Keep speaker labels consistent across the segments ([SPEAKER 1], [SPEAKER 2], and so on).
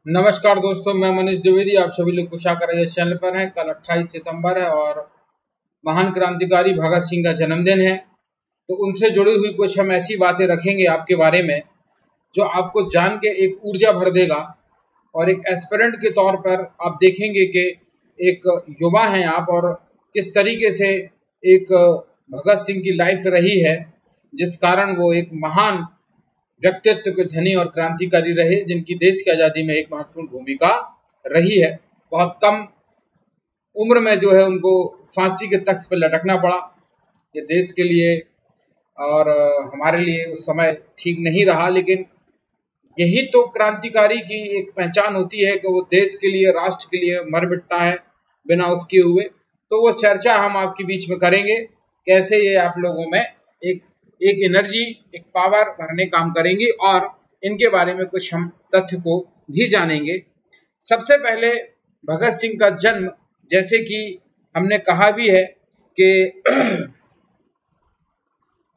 [SPEAKER 1] नमस्कार दोस्तों, मैं मनीष द्विवेदी। आप सभी लोग कुशा कर इस चैनल पर हैं। कल 28 सितंबर है और महान क्रांतिकारी भगत सिंह का जन्मदिन है। तो उनसे जुड़ी हुई कुछ हम ऐसी बातें रखेंगे आपके बारे में जो आपको जान के एक ऊर्जा भर देगा। और एक एस्पिरेंट के तौर पर आप देखेंगे कि एक युवा हैं आप और किस तरीके से एक भगत सिंह की लाइफ रही है, जिस कारण वो एक महान व्यक्तित्व के धनी और क्रांतिकारी रहे, जिनकी देश की आज़ादी में एक महत्वपूर्ण भूमिका रही है। बहुत कम उम्र में जो है उनको फांसी के तख्त पर लटकना पड़ा। ये देश के लिए और हमारे लिए उस समय ठीक नहीं रहा, लेकिन यही तो क्रांतिकारी की एक पहचान होती है कि वो देश के लिए, राष्ट्र के लिए मर मिटता है बिना उसके हुए। तो वो चर्चा हम आपके बीच में करेंगे, कैसे ये आप लोगों में एक एनर्जी, एक पावर भरने काम करेंगी और इनके बारे में कुछ हम तथ्य को भी जानेंगे। सबसे पहले भगत सिंह का जन्म, जैसे कि हमने कहा भी है कि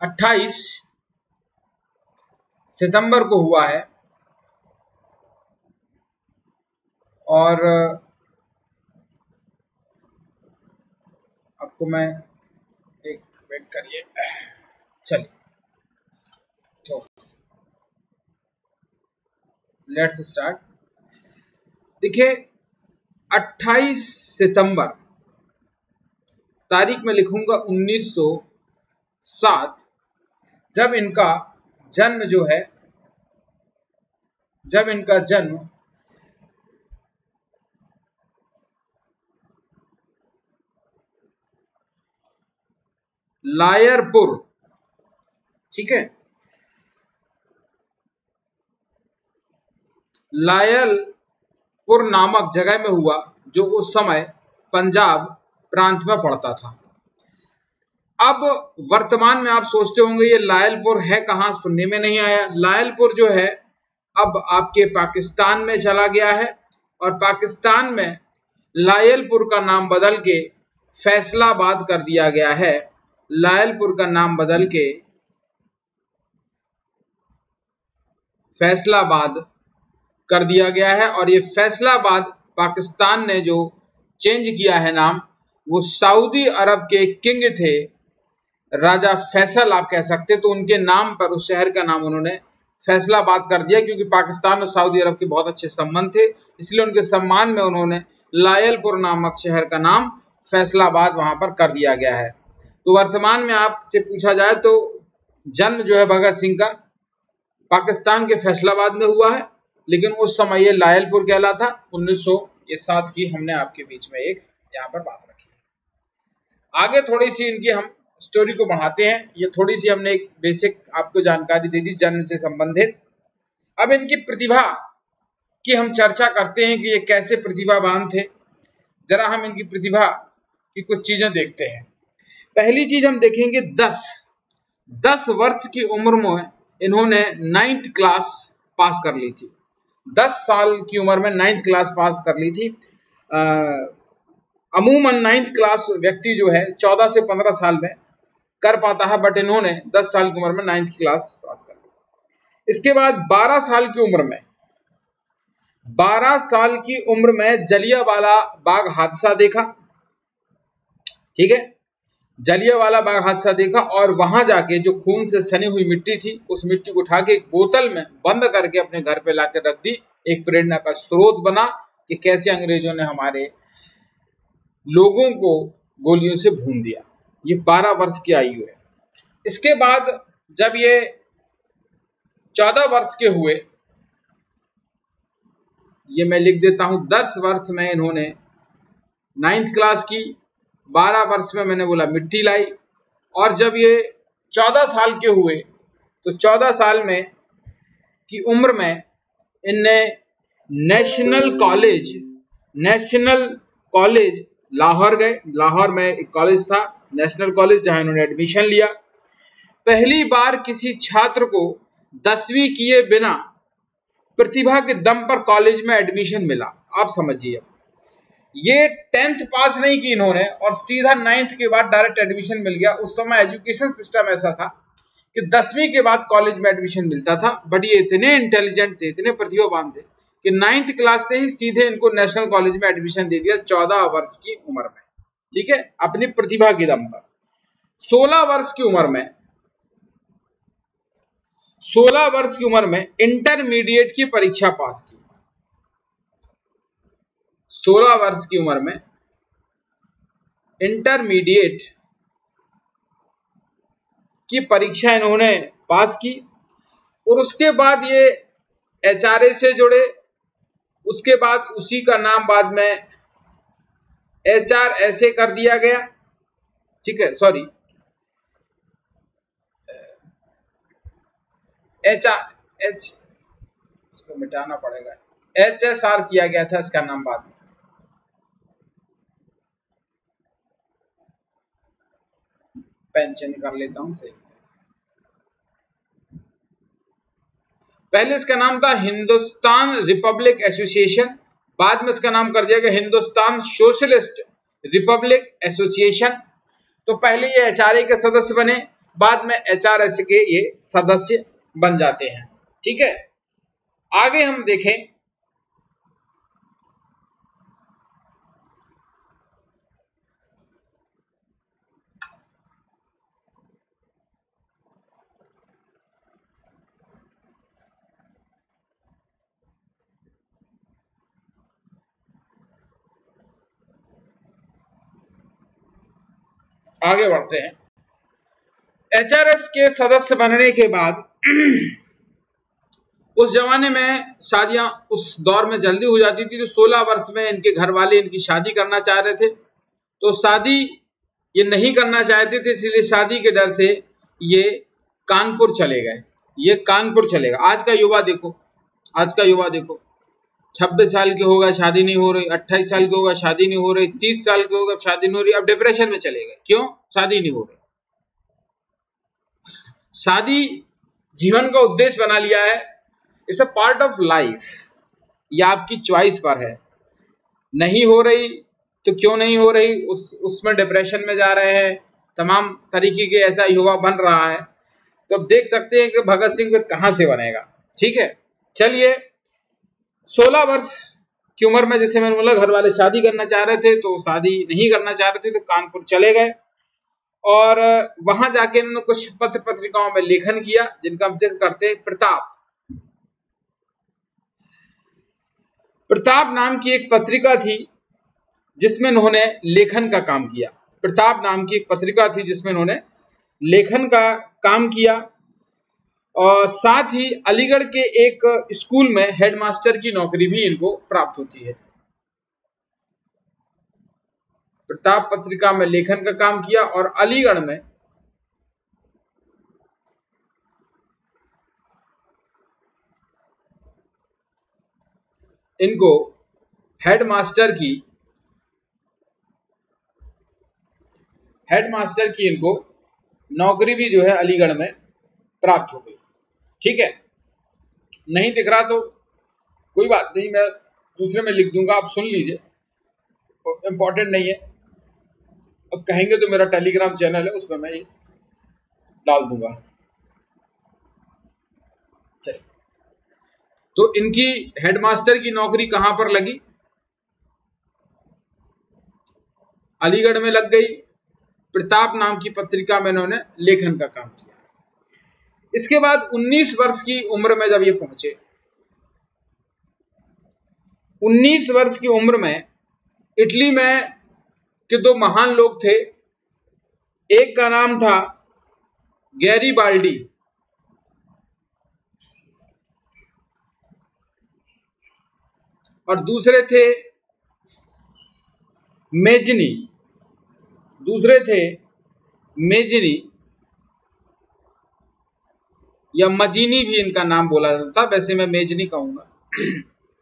[SPEAKER 1] 28 सितंबर को हुआ है। और आपको मैं एक वेट करिए, चलिए तो लेट्स स्टार्ट। देखिए, 28 सितंबर तारीख में लिखूंगा 1907, जब इनका जन्म जो है, जब इनका जन्म लायरपुर, ठीक है, लायलपुर नामक जगह में हुआ, जो उस समय पंजाब प्रांत में पड़ता था। अब वर्तमान में आप सोचते होंगे ये लायलपुर है कहाँ, सुनने में नहीं आया। लायलपुर जो है अब आपके पाकिस्तान में चला गया है और पाकिस्तान में लायलपुर का नाम बदल के फैसलाबाद कर दिया गया है। लायलपुर का नाम बदल के फैसलाबाद कर दिया गया है। और ये फैसलाबाद पाकिस्तान ने जो चेंज किया है नाम, वो सऊदी अरब के किंग थे, राजा फैसल आप कह सकते, तो उनके नाम पर उस शहर का नाम उन्होंने फैसलाबाद कर दिया, क्योंकि पाकिस्तान और सऊदी अरब के बहुत अच्छे संबंध थे, इसलिए उनके सम्मान में उन्होंने लायलपुर नामक शहर का नाम फैसलाबाद वहां पर कर दिया गया है। तो वर्तमान में आपसे पूछा जाए तो जन्म जो है भगत सिंह का पाकिस्तान के फैसलाबाद में हुआ है, लेकिन उस समय ये लायलपुर कहलाता। 1907 की हमने आपके बीच में एक यहाँ पर बात रखी। आगे थोड़ी सी इनकी हम स्टोरी को बढ़ाते हैं। ये थोड़ी सी हमने एक बेसिक आपको जानकारी दे दी जन्म से संबंधित। अब इनकी प्रतिभा की हम चर्चा करते हैं कि ये कैसे प्रतिभावान थे। जरा हम इनकी प्रतिभा की कुछ चीजें देखते हैं। पहली चीज हम देखेंगे, 10 वर्ष की उम्र में इन्होंने 9th क्लास पास कर ली थी। 10 साल की उम्र में 9th क्लास पास कर ली थी। अमूमन 9th क्लास व्यक्ति जो है 14 से 15 साल में कर पाता है, बट इन्होंने 10 साल की उम्र में 9th क्लास पास कर ली। इसके बाद 12 साल की उम्र में जलियांवाला बाग हादसा देखा, ठीक है, जलियांवाला बाग हादसा देखा और वहां जाके जो खून से सनी हुई मिट्टी थी, उस मिट्टी को उठा के एक बोतल में बंद करके अपने घर पे लाकर रख दी। एक प्रेरणा का स्रोत बना कि कैसे अंग्रेजों ने हमारे लोगों को गोलियों से भून दिया। ये 12 वर्ष की आयु है। इसके बाद जब ये 14 वर्ष के हुए, ये मैं लिख देता हूं, 10 वर्ष में इन्होंने 9th क्लास की, 12 वर्ष में मैंने बोला मिट्टी लाई, और जब ये 14 साल के हुए तो 14 साल में की उम्र में इनने नेशनल कॉलेज लाहौर गए। लाहौर में एक कॉलेज था, नेशनल कॉलेज, जहां इन्होंने एडमिशन लिया। पहली बार किसी छात्र को 10वीं किए बिना प्रतिभा के दम पर कॉलेज में एडमिशन मिला। आप समझिए, ये 10th पास नहीं की इन्होंने और सीधा 9th के बाद डायरेक्ट एडमिशन मिल गया। उस समय एजुकेशन सिस्टम ऐसा था कि 10वीं के बाद कॉलेज में एडमिशन मिलता था, बट ये इतने इंटेलिजेंट थे, इतने प्रतिभावान थे कि 9th क्लास से ही सीधे इनको नेशनल कॉलेज में एडमिशन दे दिया 14 वर्ष की उम्र में, ठीक है, अपनी प्रतिभा के दम पर। 16 वर्ष की उम्र में 16 वर्ष की उम्र में इंटरमीडिएट की परीक्षा पास की। 16 वर्ष की उम्र में इंटरमीडिएट की परीक्षा इन्होंने पास की और उसके बाद ये एचआरए से जुड़े। उसके बाद उसी का नाम बाद में एचआरएसए कर दिया गया, ठीक है, सॉरी इसको मिटाना पड़ेगा, एचएसआर किया गया था इसका नाम बाद में। पेंशन कर लेता हूं सही। पहले इसका नाम था हिंदुस्तान रिपब्लिक एसोसिएशन, बाद में इसका नाम कर दिया गया हिंदुस्तान सोशलिस्ट रिपब्लिक एसोसिएशन। तो पहले ये एचआरए के सदस्य बने, बाद में एचआरएस के ये सदस्य बन जाते हैं, ठीक है। आगे हम देखें, आगे बढ़ते हैं। एचआरएस के सदस्य बनने के बाद उस जमाने में शादियां उस दौर में जल्दी हो जाती थी, तो 16 वर्ष में इनके घर वाले इनकी शादी करना चाह रहे थे, तो शादी ये नहीं करना चाहते थे, इसलिए शादी के डर से ये कानपुर चले गए। ये कानपुर चले गए। आज का युवा देखो, आज का युवा देखो, 26 साल के होगा शादी नहीं हो रही, 28 साल के होगा शादी नहीं हो रही, 30 साल के होगा शादी नहीं हो रही, अब डिप्रेशन में चले गए। क्यों? शादी नहीं हो रही। शादी जीवन का उद्देश्य बना लिया है, it's a part of life. ये आपकी चॉइस पर है। नहीं हो रही तो क्यों नहीं हो रही, उसमें डिप्रेशन में जा रहे हैं, तमाम तरीके के ऐसा युवा बन रहा है। तो अब देख सकते हैं कि भगत सिंह फिर कहां से बनेगा, ठीक है। चलिए, 16 वर्ष की उम्र में जैसे मैंने बोला घर वाले शादी करना चाह रहे थे, तो शादी नहीं करना चाह रहे थे, तो कानपुर चले गए और वहां जाके इन्होंने कुछ पत्र पत्रिकाओं में लेखन किया, जिनका हम जिक्र करते हैं। प्रताप नाम की एक पत्रिका थी जिसमें इन्होंने लेखन का काम किया। प्रताप नाम की एक पत्रिका थी जिसमें इन्होंने लेखन का काम किया और साथ ही अलीगढ़ के एक स्कूल में हेडमास्टर की नौकरी भी इनको प्राप्त होती है। प्रताप पत्रिका में लेखन का काम किया और अलीगढ़ में इनको हेडमास्टर की इनको नौकरी भी जो है अलीगढ़ में प्राप्त हो गई, ठीक है। नहीं दिख रहा तो कोई बात नहीं, मैं दूसरे में लिख दूंगा, आप सुन लीजिए, इंपॉर्टेंट नहीं है। अब कहेंगे तो मेरा टेलीग्राम चैनल है, उसमें मैं ये डाल दूंगा। चलिए, तो इनकी हेडमास्टर की नौकरी कहां पर लगी? अलीगढ़ में लग गई। प्रताप नाम की पत्रिका में इन्होंने लेखन का काम किया। इसके बाद 19 वर्ष की उम्र में जब ये पहुंचे, 19 वर्ष की उम्र में इटली में के दो महान लोग थे। एक का नाम था गैरीबाल्डी और दूसरे थे मेजनी। या मजीनी भी इनका नाम बोला जाता, वैसे मैं मेजनी कहूंगा,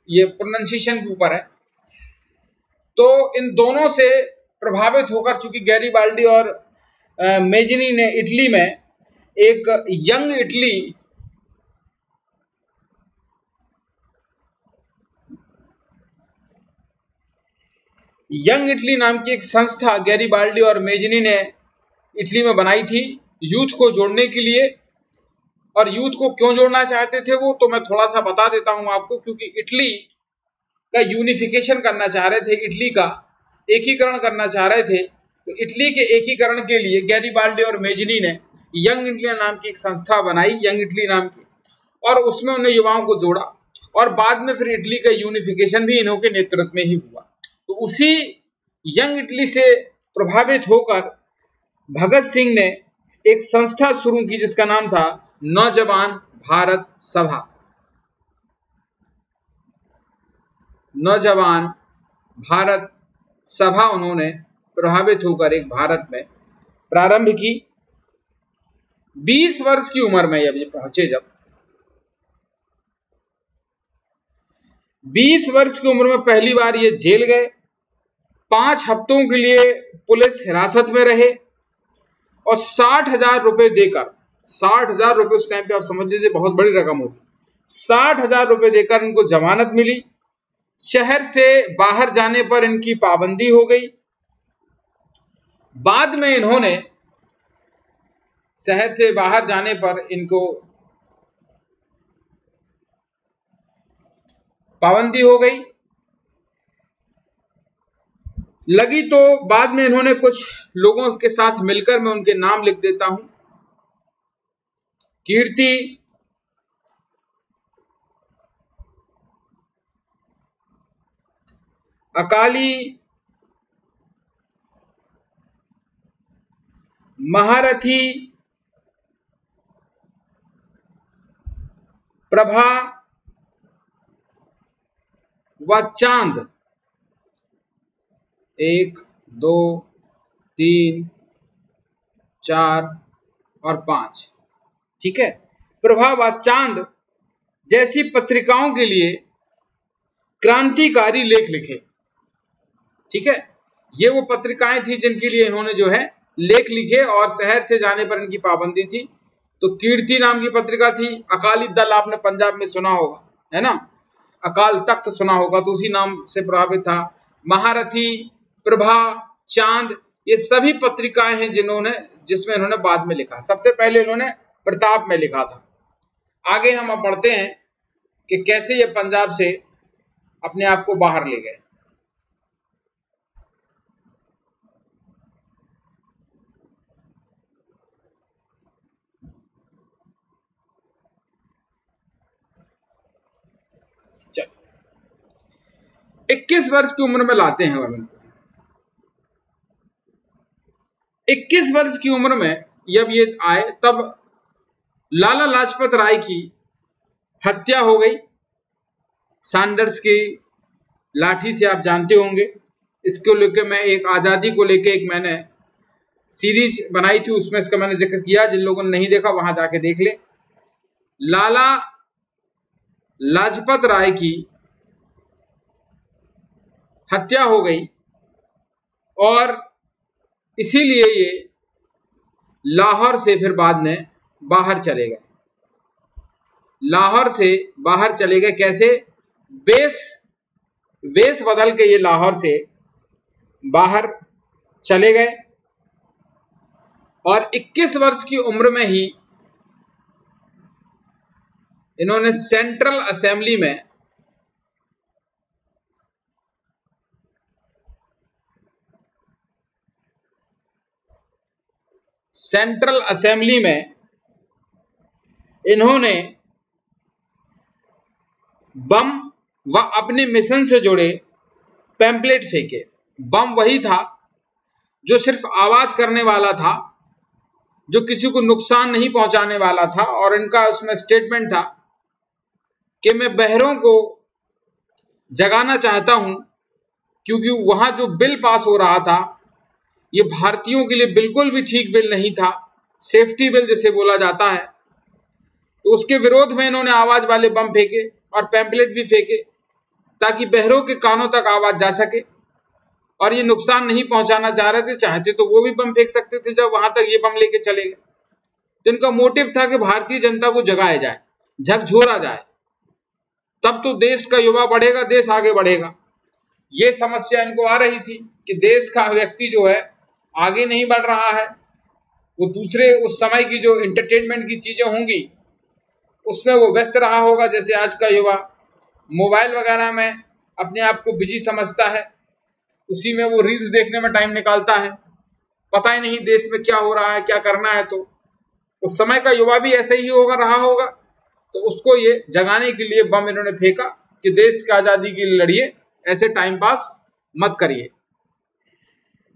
[SPEAKER 1] ये प्रोनाउंसिएशन के ऊपर है। तो इन दोनों से प्रभावित होकर, चूंकि गैरीबाल्डी और मेजनी ने इटली में एक यंग इटली नाम की एक संस्था गैरीबाल्डी और मेजनी ने इटली में बनाई थी यूथ को जोड़ने के लिए। और यूथ को क्यों जोड़ना चाहते थे वो तो मैं थोड़ा सा बता देता हूं आपको, क्योंकि इटली का यूनिफिकेशन करना चाह रहे थे, इटली का एकीकरण करना चाह रहे थे। तो इटली के एकीकरण के लिए गैरिबाल्डी और मेजनी ने यंग इंडिया नाम की एक संस्था बनाई, यंग इटली नाम की, और उसमें उन्हें युवाओं को जोड़ा और बाद में फिर इटली का यूनिफिकेशन भी इन्हों के नेतृत्व में ही हुआ। तो उसी यंग इटली से प्रभावित होकर भगत सिंह ने एक संस्था शुरू की जिसका नाम था नौजवान भारत सभा। नौजवान भारत सभा उन्होंने प्रभावित होकर एक भारत में प्रारंभ की। 20 वर्ष की उम्र में जब ये पहुंचे, जब 20 वर्ष की उम्र में पहली बार ये जेल गए, 5 हफ्तों के लिए पुलिस हिरासत में रहे और 60,000 रुपए देकर, 60,000 रुपए उस टाइम पे आप समझ लीजिए बहुत बड़ी रकम होगी, 60,000 रुपए देकर इनको जमानत मिली। शहर से बाहर जाने पर इनकी पाबंदी हो गई। बाद में इन्होंने शहर से बाहर जाने पर इनको पाबंदी हो गई लगी, तो बाद में इन्होंने कुछ लोगों के साथ मिलकर, मैं उनके नाम लिख देता हूं, कीर्ति, अकाली, महारथी, प्रभा व चांद, 1 2 3 4 और 5, ठीक है, प्रभा व चांद जैसी पत्रिकाओं के लिए क्रांतिकारी लेख लिखे। ठीक है, ये वो पत्रिकाएं थी जिनके लिए इन्होंने जो है लेख लिखे और शहर से जाने पर इनकी पाबंदी थी। तो कीर्ति नाम की पत्रिका थी, अकाली दल आपने पंजाब में सुना होगा, है ना, अकाल तख्त सुना होगा, तो उसी नाम से प्रभावित था। महारथी, प्रभा, चांद, ये सभी पत्रिकाएं हैं जिसमें इन्होंने बाद में लिखा। सबसे पहले इन्होंने प्रताप में लिखा था। आगे हम अब पढ़ते हैं कि कैसे ये पंजाब से अपने आप को बाहर ले गए। चल 21 वर्ष की उम्र में लाते हैं अब इनको। 21 वर्ष की उम्र में जब ये आए तब लाला लाजपत राय की हत्या हो गई। सैंडर्स की लाठी से, आप जानते होंगे। इसको लेकर मैं एक आजादी को लेकर एक मैंने सीरीज बनाई थी, उसमें इसका मैंने जिक्र किया, जिन लोगों ने नहीं देखा वहां जाके देख ले। लाला लाजपत राय की हत्या हो गई और इसीलिए ये लाहौर से फिर बाद में बाहर चले गए। लाहौर से बाहर चले गए कैसे? वेश बदल के ये लाहौर से बाहर चले गए और 21 वर्ष की उम्र में ही इन्होंने सेंट्रल असेंबली में इन्होंने बम व अपने मिशन से जुड़े पैम्पलेट फेंके। बम वही था जो सिर्फ आवाज करने वाला था, जो किसी को नुकसान नहीं पहुंचाने वाला था, और इनका उसमें स्टेटमेंट था कि मैं बहरों को जगाना चाहता हूं क्योंकि वहां जो बिल पास हो रहा था ये भारतीयों के लिए बिल्कुल भी ठीक बिल नहीं था, सेफ्टी बिल जिसे बोला जाता है। तो उसके विरोध में इन्होंने आवाज वाले बम फेंके और पैम्पलेट भी फेंके ताकि बहरों के कानों तक आवाज जा सके, और ये नुकसान नहीं पहुंचाना चाह रहे थे। चाहते तो वो भी बम फेंक सकते थे जब वहां तक ये बम लेके चले गए। तो इनका मोटिव था कि भारतीय जनता को जगाया जाए, झकझोरा जाए, तब तो देश का युवा बढ़ेगा, देश आगे बढ़ेगा। ये समस्या इनको आ रही थी कि देश का व्यक्ति जो है आगे नहीं बढ़ रहा है, वो दूसरे उस समय की जो एंटरटेनमेंट की चीजें होंगी उसमें वो व्यस्त रहा होगा। जैसे आज का युवा मोबाइल वगैरह में अपने आप को बिजी समझता है, उसी में वो रील्स देखने में टाइम निकालता है, पता ही नहीं देश में क्या हो रहा है, क्या करना है। तो उस समय का युवा भी ऐसे ही होगा, रहा होगा। तो उसको ये जगाने के लिए बम इन्होंने फेंका कि देश की आजादी के लिए लड़िए, ऐसे टाइम पास मत करिए।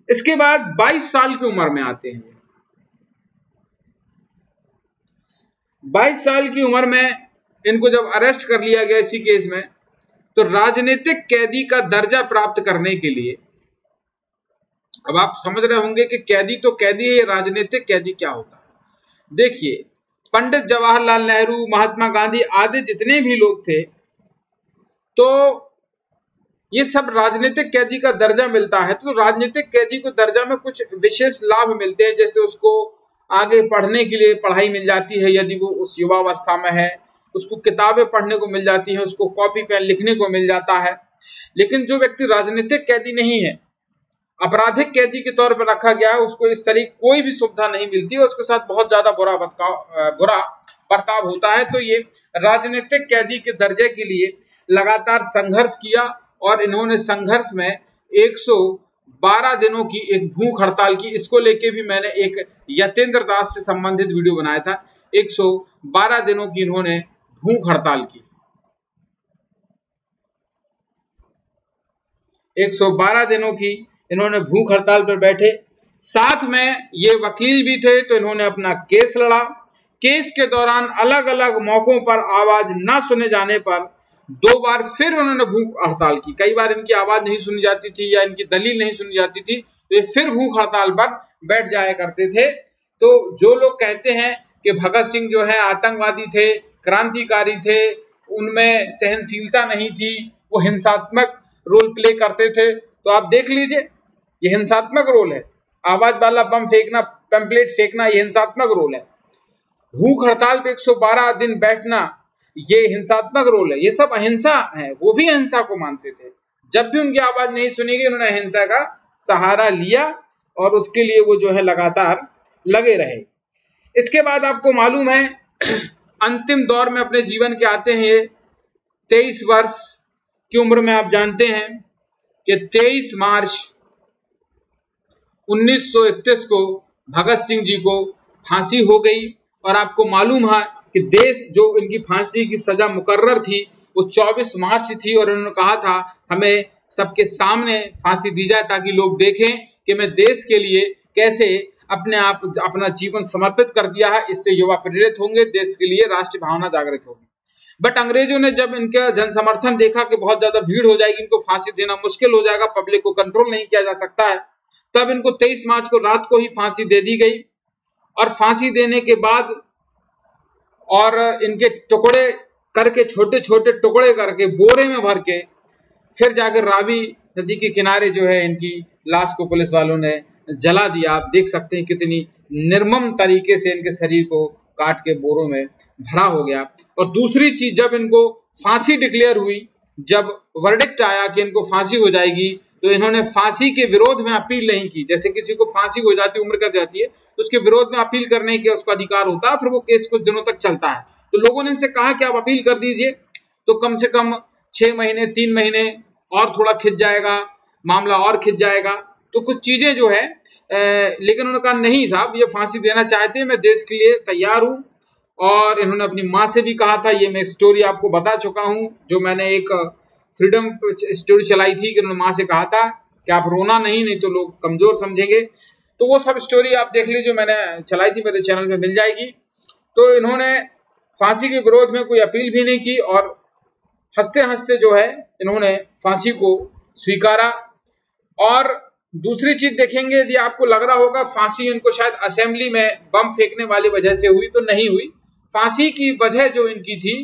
[SPEAKER 1] इसके बाद 22 साल की उम्र में आते हैं। 22 साल की उम्र में इनको जब अरेस्ट कर लिया गया इसी केस में, तो राजनीतिक कैदी का दर्जा प्राप्त करने के लिए, अब आप समझ रहे होंगे कि कैदी तो कैदी है, राजनीतिक कैदी क्या होता है। देखिए, पंडित जवाहरलाल नेहरू, महात्मा गांधी आदि जितने भी लोग थे, तो ये सब राजनीतिक कैदी का दर्जा मिलता है। तो राजनीतिक कैदी को दर्जा में कुछ विशेष लाभ मिलते हैं, जैसे उसको आगे पढ़ने के लिए पढ़ाई मिल जाती है, यदि वो उस युवावस्था में है, उसको किताबें पढ़ने को मिल जाती हैं, उसको कॉपी पेन लिखने को मिल जाता है। लेकिन जो व्यक्ति राजनीतिक कैदी नहीं है, आपराधिक कैदी के तौर पर रखा गया है, उसको इस तरह कोई भी सुविधा नहीं मिलती है, उसके साथ बहुत ज्यादा बुरा बर्ताव होता है। तो ये राजनीतिक कैदी के दर्जे के लिए लगातार संघर्ष किया और इन्होंने संघर्ष में 112 दिनों की एक भूख हड़ताल की। इसको लेके भी मैंने एक यतेंद्र दास से संबंधित वीडियो बनाया था। 112 दिनों की इन्होंने भूख हड़ताल की। 112 दिनों की इन्होंने भूख हड़ताल पर बैठे। साथ में ये वकील भी थे, तो इन्होंने अपना केस लड़ा। केस के दौरान अलग अलग मौकों पर आवाज न सुने जाने पर 2 बार फिर उन्होंने भूख हड़ताल की। कई बार इनकी आवाज नहीं सुनी जाती थी या इनकी दलील नहीं सुनी जाती थी, तो ये फिर भूख हड़ताल पर बैठ जाया करते थे। तो जो लोग कहते हैं कि भगत सिंह जो है आतंकवादी थे, क्रांतिकारी थे, उनमें सहनशीलता नहीं थी, वो हिंसात्मक रोल प्ले करते थे, तो आप देख लीजिए, ये हिंसात्मक रोल है। आवाज वाला बम फेंकना, पैम्पलेट फेंकना, ये हिंसात्मक रोल है। भूख हड़ताल पे 112 दिन बैठना, ये हिंसात्मक रोल है। ये सब अहिंसा है, वो भी अहिंसा को मानते थे। जब भी उनकी आवाज नहीं सुनी गई, उन्होंने अहिंसा का सहारा लिया और उसके लिए वो जो है लगातार लगे रहे। इसके बाद आपको मालूम है अंतिम दौर में अपने जीवन के आते हैं। ये 23 वर्ष की उम्र में आप जानते हैं कि 23 मार्च 1931 को भगत सिंह जी को फांसी हो गई। और आपको मालूम है कि देश जो इनकी फांसी की सजा मुकर्रर थी वो 24 मार्च थी, और उन्होंने कहा था हमें सबके सामने फांसी दी जाए ताकि लोग देखें कि मैं देश के लिए कैसे अपना जीवन समर्पित कर दिया है। इससे युवा प्रेरित होंगे, देश के लिए राष्ट्रीय भावना जागृत होगी। बट अंग्रेजों ने जब इनका जन समर्थन देखा कि बहुत ज्यादा भीड़ हो जाएगी, इनको फांसी देना मुश्किल हो जाएगा, पब्लिक को कंट्रोल नहीं किया जा सकता है, तब इनको 23 मार्च को रात को ही फांसी दे दी गई। और फांसी देने के बाद और इनके टुकड़े करके, छोटे छोटे टुकड़े करके बोरे में भर के, फिर जाकर रावी नदी के किनारे जो है इनकी लाश को पुलिस वालों ने जला दिया। आप देख सकते हैं कितनी निर्मम तरीके से इनके शरीर को काट के बोरों में भरा हो गया। और दूसरी चीज, जब इनको फांसी डिक्लेयर हुई, जब वर्डिक्ट आया कि इनको फांसी हो जाएगी, तो इन्होंने फांसी के विरोध में अपील नहीं की। जैसे किसी को फांसी हो जाती है, उम्र कट जाती है, तो उसके विरोध में अपील करने के उसका अधिकार होता है, फिर वो केस कुछ दिनों तक चलता है। तो लोगों ने इनसे कहा कि आप अपील कर दीजिए, तो कम से कम 6 महीने 3 महीने और थोड़ा खिंच जाएगा, मामला और खिंच जाएगा, तो कुछ चीजें जो है लेकिन उन्होंने कहा नहीं साहब, ये फांसी देना चाहते हैं, मैं देश के लिए तैयार हूं। और इन्होंने अपनी माँ से भी कहा था, ये मैं स्टोरी आपको बता चुका हूं, जो मैंने एक फ्रीडम स्टोरी चलाई थी कि उन्होंने माँ से कहा था कि आप रोना नहीं तो लोग कमजोर समझेंगे। तो वो सब स्टोरी आप देख लीजिए, मैंने चलाई थी, मेरे चैनल में मिल जाएगी। तो इन्होंने फांसी के विरोध में कोई अपील भी नहीं की और हंसते हंसते जो है इन्होंने फांसी को स्वीकारा। और दूसरी चीज देखेंगे, यदि आपको लग रहा होगा फांसी इनको शायद असेंबली में बम फेंकने वाली वजह से हुई, तो नहीं हुई। फांसी की वजह जो इनकी थी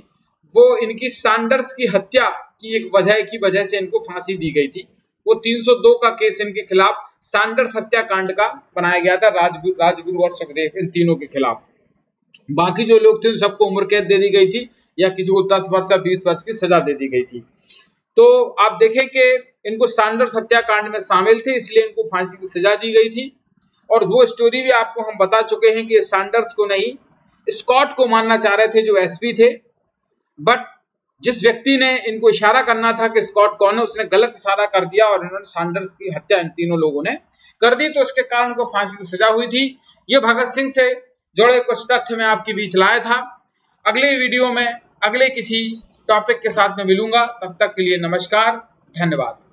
[SPEAKER 1] वो इनकी सैंडर्स की हत्या की एक वजह से इनको फांसी दी गई थी। वो 302 का केस इनके खिलाफ सैंडर्स हत्याकांड का बनाया गया था, राजगुरु और सुखदेव, इन तीनों के खिलाफ। बाकी जो लोग थे सबको उम्र कैद दे दी गई थी या किसी को 10 वर्ष या 20 वर्ष की सजा दे दी गई थी। तो आप देखें कि इनको सैंडर्स हत्याकांड में शामिल थे, इसलिए इनको फांसी की सजा दी गई थी। और वो स्टोरी भी आपको हम बता चुके हैं कि सैंडर्स को नहीं, स्कॉट को मानना चाह रहे थे, जो एसपी थे, बट जिस व्यक्ति ने इनको इशारा करना था कि स्कॉट कौन है, उसने गलत इशारा कर दिया और इन्होंने सैंडर्स की हत्या इन तीनों लोगों ने कर दी, तो उसके कारण उनको फांसी की सजा हुई थी। ये भगत सिंह से जुड़े कुछ तथ्य मैं आपके बीच लाया था। अगले वीडियो में अगले किसी टॉपिक के साथ में मिलूंगा, तब तक के लिए नमस्कार, धन्यवाद।